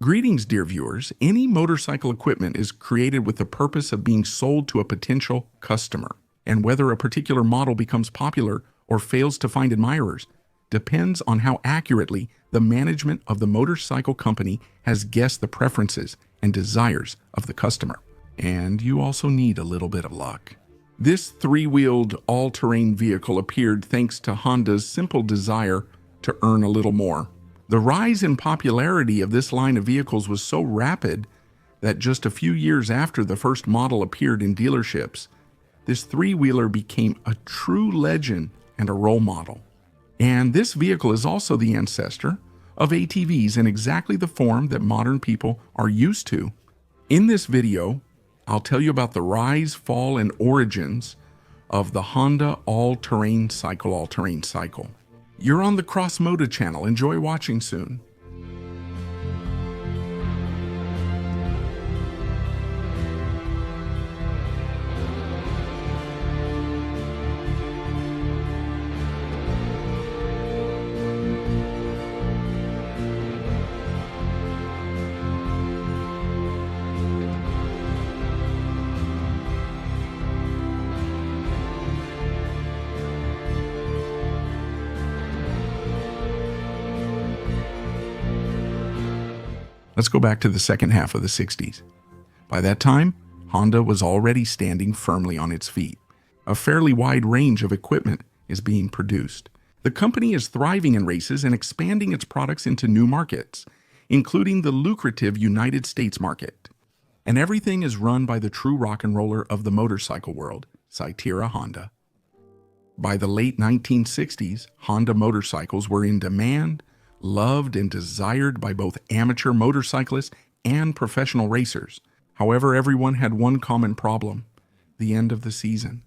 Greetings, dear viewers. Any motorcycle equipment is created with the purpose of being sold to a potential customer. And whether a particular model becomes popular or fails to find admirers depends on how accurately the management of the motorcycle company has guessed the preferences and desires of the customer. And you also need a little bit of luck. This three-wheeled all-terrain vehicle appeared thanks to Honda's simple desire to earn a little more. The rise in popularity of this line of vehicles was so rapid that just a few years after the first model appeared in dealerships, this three-wheeler became a true legend and a role model. And this vehicle is also the ancestor of ATVs in exactly the form that modern people are used to. In this video, I'll tell you about the rise, fall, and origins of the Honda all-terrain cycle. You're on the Cross Moda channel. Enjoy watching soon. Let's go back to the second half of the 60s. By that time, Honda was already standing firmly on its feet. A fairly wide range of equipment is being produced. The company is thriving in races and expanding its products into new markets, including the lucrative United States market. And everything is run by the true rock and roller of the motorcycle world, Saitira Honda. By the late 1960s, Honda motorcycles were in demand, loved and desired by both amateur motorcyclists and professional racers. However, everyone had one common problem: the end of the season.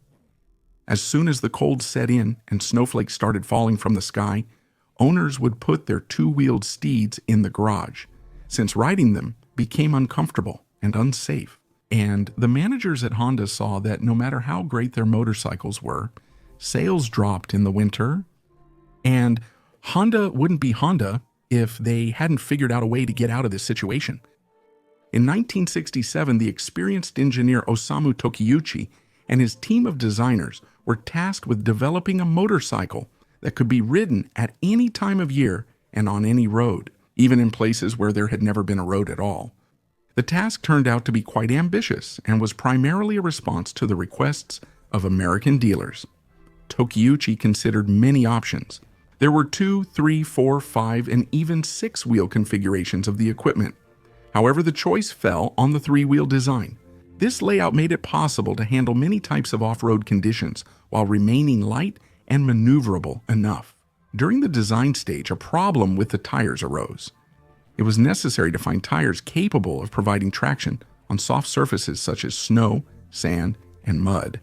As soon as the cold set in and snowflakes started falling from the sky, owners would put their two-wheeled steeds in the garage, since riding them became uncomfortable and unsafe. And the managers at Honda saw that no matter how great their motorcycles were, sales dropped in the winter, and Honda wouldn't be Honda if they hadn't figured out a way to get out of this situation. In 1967, the experienced engineer Osamu Tokiyuchi and his team of designers were tasked with developing a motorcycle that could be ridden at any time of year and on any road, even in places where there had never been a road at all. The task turned out to be quite ambitious and was primarily a response to the requests of American dealers. Tokiyuchi considered many options. There were 2, 3, 4, 5, and even 6-wheel configurations of the equipment. However, the choice fell on the 3-wheel design. This layout made it possible to handle many types of off-road conditions while remaining light and maneuverable enough. During the design stage, a problem with the tires arose. It was necessary to find tires capable of providing traction on soft surfaces such as snow, sand, and mud.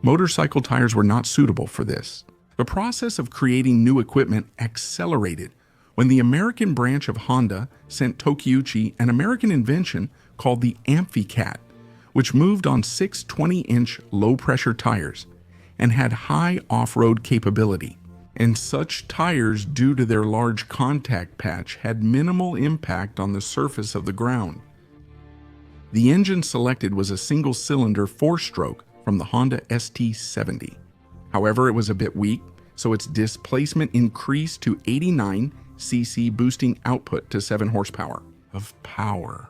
Motorcycle tires were not suitable for this. The process of creating new equipment accelerated when the American branch of Honda sent Tokiyuchi an American invention called the AmphiCat, which moved on 6 20-inch low-pressure tires and had high off-road capability. And such tires, due to their large contact patch, had minimal impact on the surface of the ground. The engine selected was a single-cylinder 4-stroke from the Honda ST70. However, it was a bit weak, so its displacement increased to 89 cc, boosting output to 7 horsepower of power.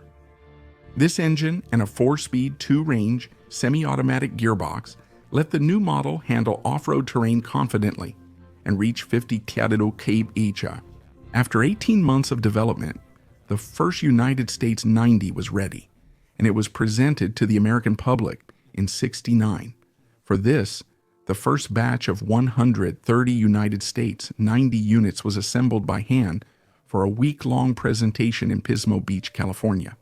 This engine and a 4-speed, 2-range, semi-automatic gearbox let the new model handle off-road terrain confidently and reach 50 km/h. After 18 months of development, the first United States 90 was ready, and it was presented to the American public in '69. For this, the first batch of 130 United States 90 units was assembled by hand for a week-long presentation in Pismo Beach, California.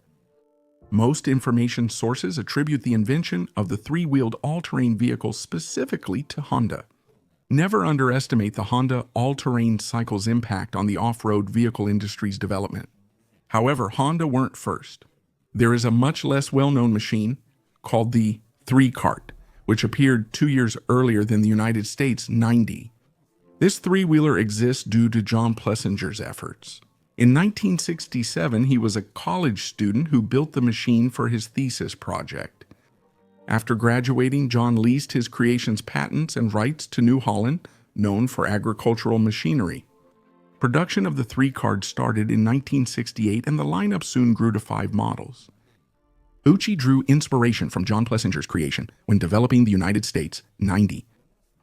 Most information sources attribute the invention of the 3-wheeled all-terrain vehicle specifically to Honda. Never underestimate the Honda all-terrain cycle's impact on the off-road vehicle industry's development. However, Honda weren't first. There is a much less well-known machine called the 3-cart, which appeared 2 years earlier than the United States 90. This three-wheeler exists due to John Plessinger's efforts. In 1967, he was a college student who built the machine for his thesis project. After graduating, John leased his creation's patents and rights to New Holland, known for agricultural machinery. Production of the 3-car started in 1968, and the lineup soon grew to 5 models. Uchi drew inspiration from John Plessinger's creation when developing the United States 90.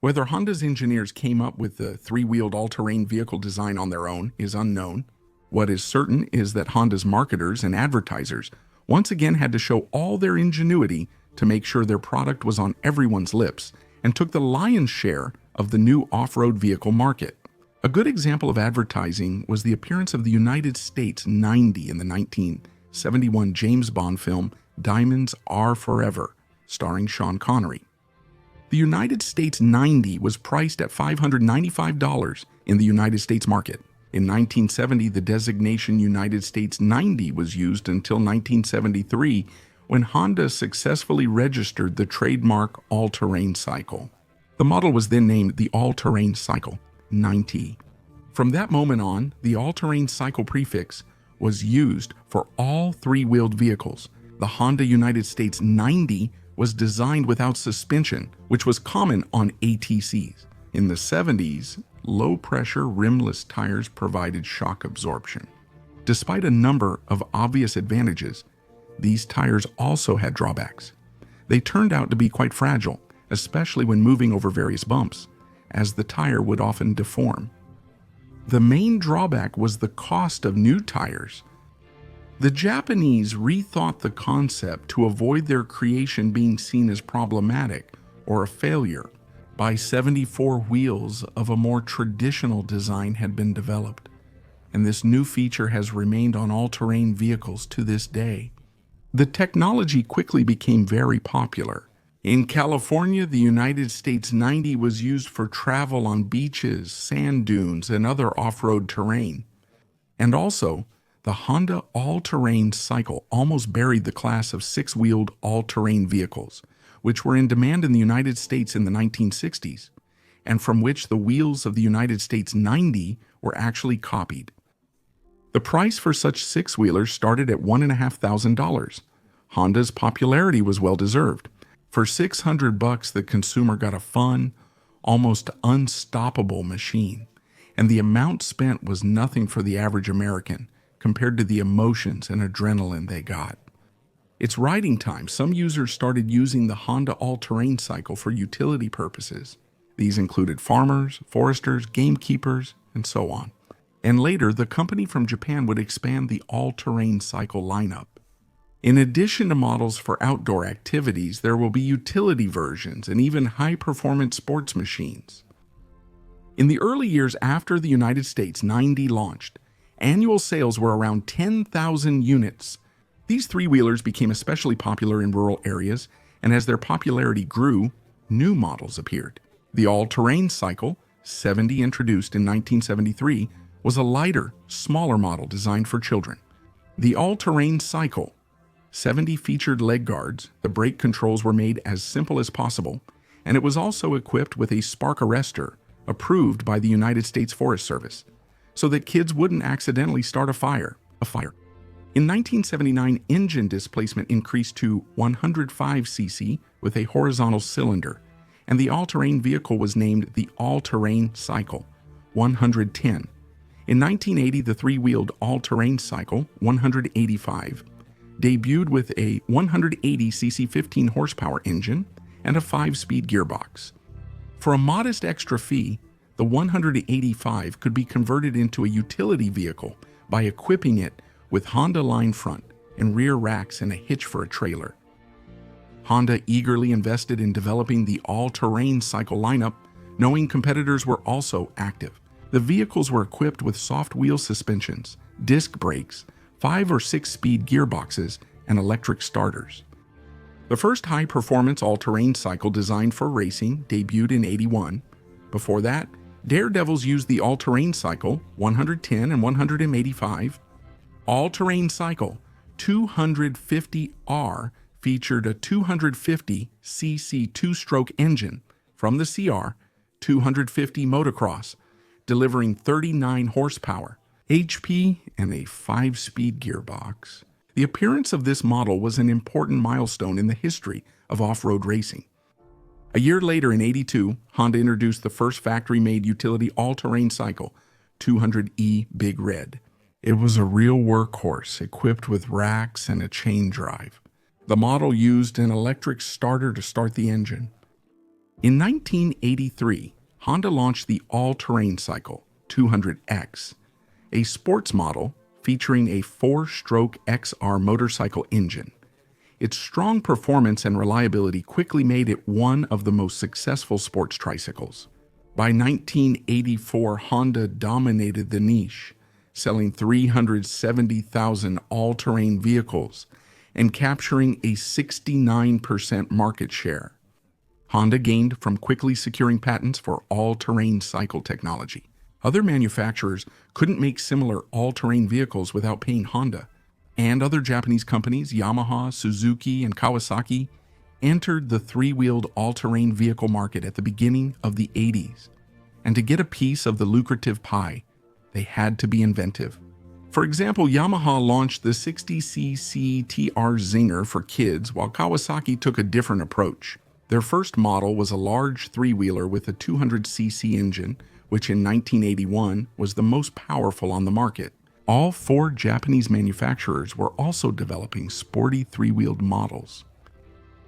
Whether Honda's engineers came up with the 3-wheeled all-terrain vehicle design on their own is unknown. What is certain is that Honda's marketers and advertisers once again had to show all their ingenuity to make sure their product was on everyone's lips and took the lion's share of the new off-road vehicle market. A good example of advertising was the appearance of the United States 90 in the 1971 James Bond film Diamonds Are Forever, starring Sean Connery. The United States 90 was priced at $595 in the United States market. In 1970, the designation United States 90 was used until 1973, when Honda successfully registered the trademark all-terrain cycle. The model was then named the all-terrain cycle 90. From that moment on, the all-terrain cycle prefix was used for all 3-wheeled vehicles. The Honda United States 90 was designed without suspension, which was common on ATCs. In the 70s, low-pressure rimless tires provided shock absorption. Despite a number of obvious advantages, these tires also had drawbacks. They turned out to be quite fragile, especially when moving over various bumps, as the tire would often deform. The main drawback was the cost of new tires. The Japanese rethought the concept to avoid their creation being seen as problematic or a failure. By 74, wheels of a more traditional design had been developed, and this new feature has remained on all-terrain vehicles to this day. The technology quickly became very popular. In California, the United States 90 was used for travel on beaches, sand dunes, and other off-road terrain. And also, the Honda all-terrain cycle almost buried the class of 6-wheeled all-terrain vehicles, which were in demand in the United States in the 1960s, and from which the wheels of the United States 90 were actually copied. The price for such 6-wheelers started at $1,500. Honda's popularity was well-deserved. For $600, the consumer got a fun, almost unstoppable machine, and the amount spent was nothing for the average American compared to the emotions and adrenaline they got. It's riding time. Some users started using the Honda all-terrain cycle for utility purposes. These included farmers, foresters, gamekeepers, and so on. And later, the company from Japan would expand the all-terrain cycle lineup. In addition to models for outdoor activities, there will be utility versions and even high-performance sports machines. In the early years after the United States 90 launched, annual sales were around 10,000 units. These 3-wheelers became especially popular in rural areas, and as their popularity grew, new models appeared. The all-terrain cycle, 70 introduced in 1973, was a lighter, smaller model designed for children. The all-terrain cycle, 70 featured leg guards, the brake controls were made as simple as possible, and it was also equipped with a spark arrestor, approved by the United States Forest Service, so that kids wouldn't accidentally start a fire. In 1979, engine displacement increased to 105 cc with a horizontal cylinder, and the all-terrain vehicle was named the All-Terrain Cycle, 110. In 1980, the 3-wheeled all-terrain cycle, 185, debuted with a 180 cc 15 horsepower engine and a 5-speed gearbox. For a modest extra fee, the 185 could be converted into a utility vehicle by equipping it with Honda line front and rear racks and a hitch for a trailer. Honda eagerly invested in developing the all-terrain cycle lineup, knowing competitors were also active. The vehicles were equipped with soft wheel suspensions, disc brakes, 5 or 6-speed gearboxes, and electric starters. The first high-performance all-terrain cycle designed for racing debuted in '81. Before that, Daredevils used the all-terrain cycle 110 and 185. All-terrain cycle 250R featured a 250 cc 2-stroke engine from the CR 250 motocross, delivering 39 horsepower. HP and a 5-speed gearbox. The appearance of this model was an important milestone in the history of off-road racing. A year later, in '82, Honda introduced the first factory-made utility all-terrain cycle, 200E Big Red. It was a real workhorse, equipped with racks and a chain drive. The model used an electric starter to start the engine. In 1983, Honda launched the all-terrain cycle, 200X, a sports model featuring a 4-stroke XR motorcycle engine. Its strong performance and reliability quickly made it one of the most successful sports tricycles. By 1984, Honda dominated the niche, selling 370,000 all-terrain vehicles and capturing a 69% market share. Honda gained from quickly securing patents for all-terrain cycle technology. Other manufacturers couldn't make similar all-terrain vehicles without paying Honda, and other Japanese companies, Yamaha, Suzuki, and Kawasaki, entered the three-wheeled all-terrain vehicle market at the beginning of the '80s. And to get a piece of the lucrative pie, they had to be inventive. For example, Yamaha launched the 60cc TR Zinger for kids, while Kawasaki took a different approach. Their first model was a large three-wheeler with a 200cc engine, which in 1981 was the most powerful on the market. All 4 Japanese manufacturers were also developing sporty three-wheeled models.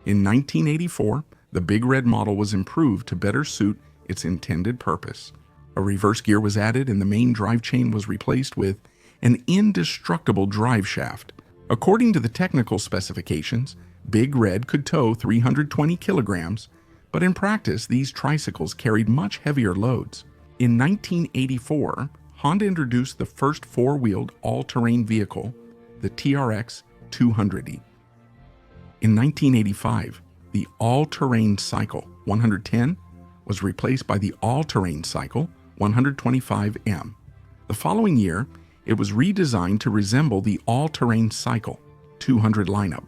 In 1984, the Big Red model was improved to better suit its intended purpose. A reverse gear was added and the main drive chain was replaced with an indestructible drive shaft. According to the technical specifications, Big Red could tow 320 kilograms, but in practice, these tricycles carried much heavier loads. In 1984, Honda introduced the first 4-wheeled all-terrain vehicle, the TRX 200E. In 1985, the all-terrain cycle 110 was replaced by the all-terrain cycle 125M. The following year, it was redesigned to resemble the all-terrain cycle 200 lineup.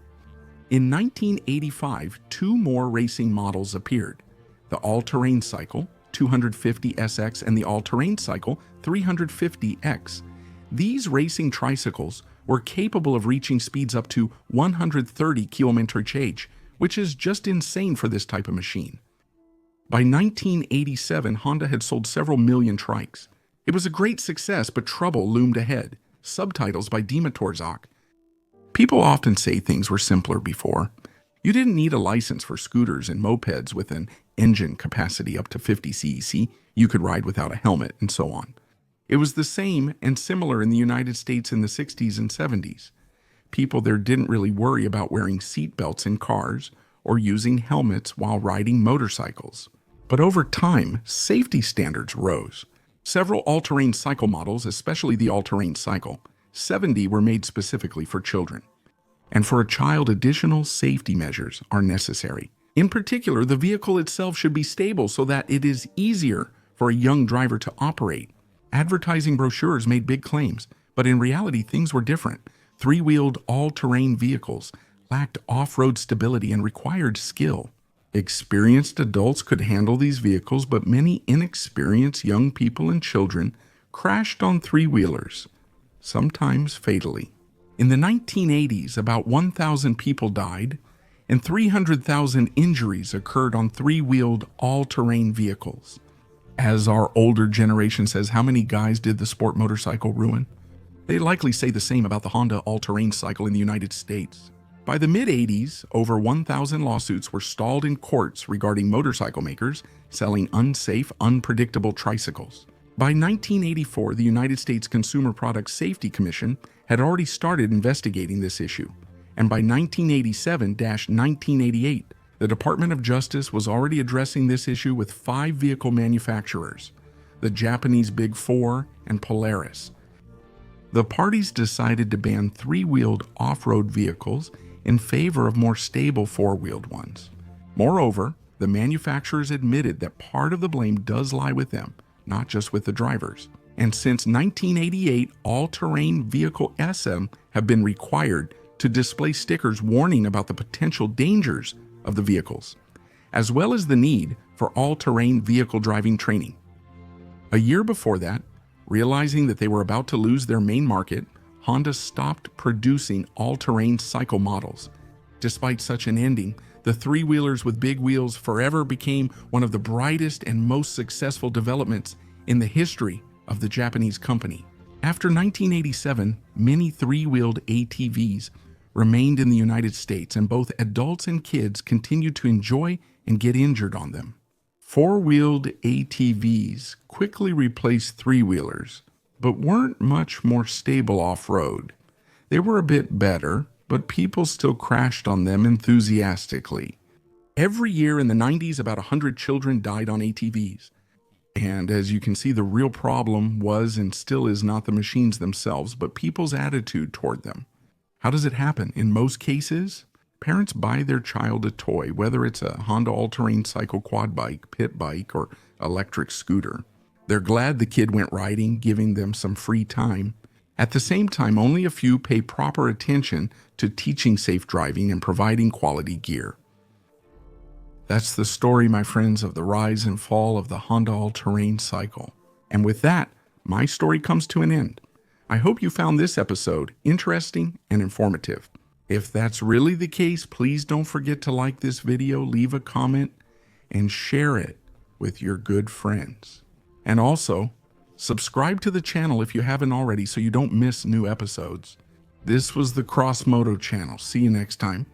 In 1985, 2 more racing models appeared: the all-terrain cycle 250SX and the all-terrain cycle 350X. These racing tricycles were capable of reaching speeds up to 130 km/h, which is just insane for this type of machine. By 1987, Honda had sold several million trikes. It was a great success, but trouble loomed ahead. Subtitles by Dima Torzak. People often say things were simpler before. You didn't need a license for scooters and mopeds with an engine capacity up to 50 cc. You could ride without a helmet, and so on. It was the same and similar in the United States in the 60s and 70s. People there didn't really worry about wearing seat belts in cars or using helmets while riding motorcycles. But over time, safety standards rose. Several all-terrain cycle models, especially the all-terrain cycle 70, were made specifically for children. And for a child, additional safety measures are necessary. In particular, the vehicle itself should be stable so that it is easier for a young driver to operate. Advertising brochures made big claims, but in reality, things were different. Three-wheeled all-terrain vehicles lacked off-road stability and required skill. Experienced adults could handle these vehicles, but many inexperienced young people and children crashed on three-wheelers, sometimes fatally. In the 1980s, about 1,000 people died and 300,000 injuries occurred on three-wheeled all-terrain vehicles. As our older generation says, how many guys did the sport motorcycle ruin? They likely say the same about the Honda all-terrain cycle in the United States. By the mid-'80s, over 1,000 lawsuits were stalled in courts regarding motorcycle makers selling unsafe, unpredictable tricycles. By 1984, the United States Consumer Product Safety Commission had already started investigating this issue, and by 1987-1988, the Department of Justice was already addressing this issue with 5 vehicle manufacturers, the Japanese Big Four and Polaris. The parties decided to ban three-wheeled off-road vehicles in favor of more stable four-wheeled ones. Moreover, the manufacturers admitted that part of the blame does lie with them, not just with the drivers. And since 1988, all-terrain vehicle SM have been required to display stickers warning about the potential dangers of the vehicles, as well as the need for all-terrain vehicle driving training. A year before that, Realizing that they were about to lose their main market, Honda stopped producing all-terrain cycle models. Despite such an ending, the three-wheelers with big wheels forever became one of the brightest and most successful developments in the history of the Japanese company. After 1987, many three-wheeled ATVs remained in the United States, and both adults and kids continued to enjoy and get injured on them. Four-wheeled ATVs quickly replaced three-wheelers, but weren't much more stable off-road. They were a bit better, but people still crashed on them enthusiastically. Every year in the 90s, about 100 children died on ATVs. And as you can see, the real problem was and still is not the machines themselves, but people's attitude toward them. How does it happen? In most cases, parents buy their child a toy, whether it's a Honda all-terrain cycle quad bike, pit bike, or electric scooter. They're glad the kid went riding, giving them some free time. At the same time, only a few pay proper attention to teaching safe driving and providing quality gear. That's the story, my friends, of the rise and fall of the Honda all-terrain cycle. And with that, my story comes to an end. I hope you found this episode interesting and informative. If that's really the case, please don't forget to like this video, leave a comment, and share it with your good friends. And also, subscribe to the channel if you haven't already so you don't miss new episodes. This was the Cross Moto channel. See you next time.